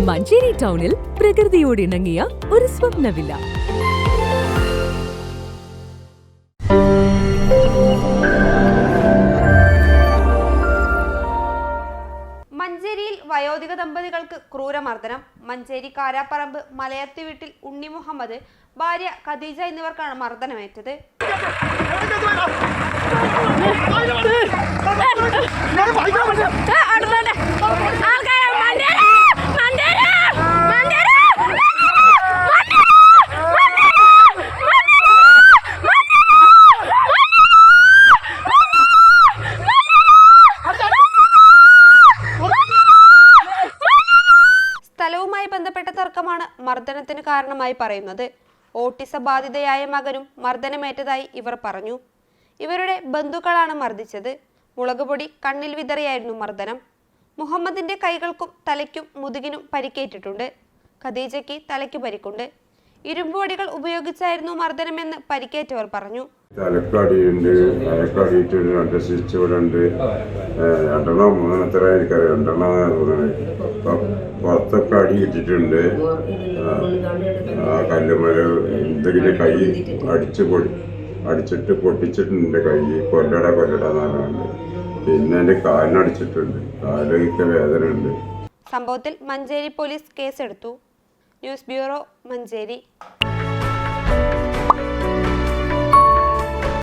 മഞ്ചേരി ടൗണിൽ പ്രകൃതിയോട് ഇണങ്ങിയ ഒരു സ്വപ്ന വില്ല. മഞ്ചേരിയിൽ വയോധിക ദമ്പതികൾക്ക് ക്രൂരമർദ്ദനം. മഞ്ചേരി കാരാപ്പറമ്പ് മലയർത്തി വീട്ടിൽ ഉണ്ണി മുഹമ്മദ്, ഭാര്യ ഖദീജ എന്നിവർക്കാണ് മർദ്ദനമേറ്റത്. സ്ഥലവുമായി ബന്ധപ്പെട്ട തർക്കമാണ് മർദ്ദനത്തിന് കാരണമായി പറയുന്നത്. ഓട്ടിസ ബാധിതയായ മകനും മർദ്ദനമേറ്റതായി ഇവർ പറഞ്ഞു. ഇവരുടെ ബന്ധുക്കളാണ് മർദ്ദിച്ചത്. മുളകുപൊടി കണ്ണിൽ വിതറിയായിരുന്നു മർദ്ദനം. മുഹമ്മദിന്റെ കൈകൾക്കും തലയ്ക്കും മുതുകിനും പരിക്കേറ്റിട്ടുണ്ട്. ഖദീജയ്ക്ക് തലയ്ക്ക് പരിക്കുണ്ട്. ഇരുമ്പുവടികൾ ഉപയോഗിച്ചായിരുന്നു മർദ്ദനമെന്ന് പരിക്കേറ്റവർ പറഞ്ഞു. തലക്കടിയുണ്ട്, തലക്കടിയിട്ട് 2 സ്റ്റിച്ച് ഇവിടെ ഉണ്ട്. 2 മൂന്നെണ്ണത്ര എനിക്കറിയാം. 2 പുറത്തൊക്കെ അടി ഇട്ടിട്ടുണ്ട്. ആ കല്ലുമല എന്തെങ്കിലും കൈ അടിച്ചിട്ട് പൊട്ടിച്ചിട്ടുണ്ട്. കൈ കൊല്ലടാന്നാണ്. പിന്നെ എൻ്റെ കാലിനടിച്ചിട്ടുണ്ട്. കാലിനൊക്കെ വേദന ഉണ്ട്. സംഭവത്തിൽ മഞ്ചേരി പോലീസ് കേസെടുത്തു. News bureau, Manjeri.